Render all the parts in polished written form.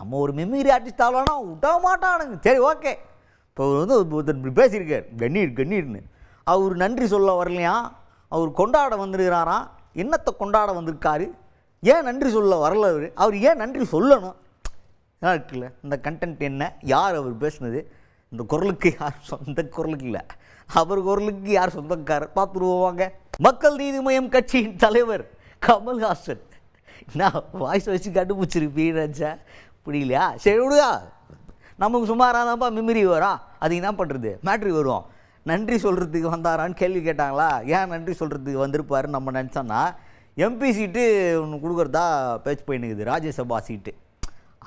நம்ம ஒரு memory artist ஆகலாம்னா விட மாட்டானுங்க. சரி ஓகே, இப்போ ஒருத்தர் பேசியிருக்கார் கண்ணீர்னு. அவர் நன்றி சொல்ல வரலையா, அவர் கொண்டாட வந்துருக்கிறாராம். என்னத்தை கொண்டாட வந்திருக்காரு, ஏன் நன்றி சொல்ல வரல, அவர் ஏன் நன்றி சொல்லணும் இருக்குல்ல. இந்த கண்டென்ட் என்ன, யார் அவர் பேசுனது, இந்த குரலுக்கு யார் சொந்த குரலுக்கு இல்லை, அவர் குரலுக்கு யார் சொந்தக்காரர் பார்த்துருவாங்க. மக்கள் நீதி மய்யம் கட்சியின் தலைவர் கமல்ஹாசன். நான் வாய்ஸ் வச்சு கண்டுபிடிச்சிருப்பீங்கச்சா புரியலையா? சரி விடுயா, நமக்கு சுமாராக தான்ப்பா மெமரி வரும். அது என்ன பண்ணுறது, மேட்ரி வரும். நன்றி சொல்கிறதுக்கு வந்தாரான்னு கேள்வி கேட்டாங்களா? ஏன் நன்றி சொல்கிறதுக்கு வந்திருப்பாருன்னு நம்ம நினச்சோன்னா, எம்பி சீட்டு ஒன்று கொடுக்குறதா பேச்சு போயின்னுக்குது, ராஜ்யசபா சீட்டு.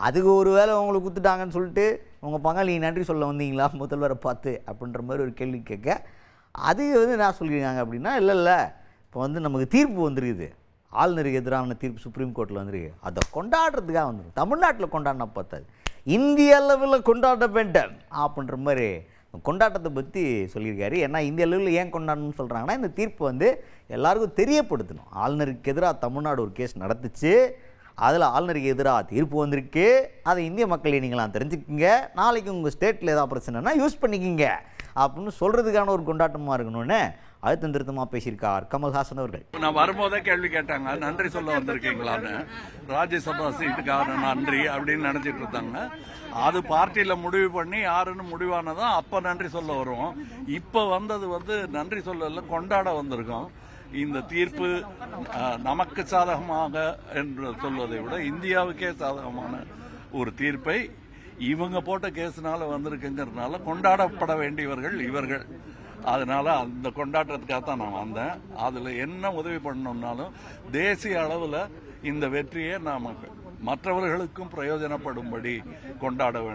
அதுக்கு ஒரு வேளை உங்களுக்கு கொடுத்துட்டாங்கன்னு சொல்லிட்டு உங்கள் பங்காளி நன்றி சொல்ல வந்தீங்களா முதல்வரை பார்த்து அப்படின்ற மாதிரி ஒரு கேள்வி கேட்க, அது என்ன சொல்லியிருக்காங்க அப்படின்னா, இல்லை இப்போ நமக்கு தீர்ப்பு வந்துருக்குது, ஆளுநருக்கு எதிரான தீர்ப்பு சுப்ரீம் கோர்ட்டில் வந்துருக்கு, அதை கொண்டாடுறதுக்காக வந்துருக்கு. தமிழ்நாட்டில் கொண்டாடினா பார்த்தாது, இந்திய அளவில் கொண்டாட வேண்டும் அப்படின்ற மாதிரி கொண்டாட்டத்தை பற்றி சொல்லியிருக்காரு. ஏன்னா இந்திய அளவில் ஏன் கொண்டாடணும்னு சொல்கிறாங்கன்னா, இந்த தீர்ப்பு எல்லாருக்கும் தெரியப்படுத்தணும். ஆளுநருக்கு எதிராக தமிழ்நாடு ஒரு கேஸ் நடத்துச்சு, அதில் ஆளுநருக்கு எதிராக தீர்ப்பு வந்திருக்கு, அதை இந்திய மக்களை நீங்களாம் தெரிஞ்சுக்கிங்க, நாளைக்கு உங்கள் ஸ்டேட்டில் ஏதாவது பிரச்சனைனா யூஸ் பண்ணிக்கிங்க அப்படின்னு சொல்கிறதுக்கான ஒரு கொண்டாட்டமாக இருக்கணும்னு அழுத்தம் திருத்தமாக பேசியிருக்கார் கமல்ஹாசன் அவர்கள். நான் வரும்போதே கேள்வி கேட்டாங்க, நன்றி சொல்ல வந்திருக்கீங்களான்னு. ராஜ்யசபா சீட்டுக்காக நன்றி அப்படின்னு நினைச்சிட்டு இருந்தாங்க. அது பார்ட்டியில் முடிவு பண்ணி யாருன்னு முடிவானதான் அப்போ நன்றி சொல்ல வருவோம். இப்போ வந்தது நன்றி சொல்லல, கொண்டாட வந்திருக்கோம். இந்த தீர்ப்பு நமக்கு சாதகமாக என்று சொல்வதை விட இந்தியாவுக்கே சாதகமான ஒரு தீர்ப்பை இவங்க போட்ட கேஸ்னால வந்திருக்குங்கிறதுனால கொண்டாடப்பட வேண்டியவர்கள் இவர்கள். அதனால அந்த கொண்டாட்டத்துக்காக தான் நான் வந்தேன். அதில் என்ன உதவி பண்ணணும்னாலும் தேசிய அளவில் இந்த வெற்றியை நாம் மற்றவர்களுக்கும் பிரயோஜனப்படும்படி கொண்டாட வேண்டும்.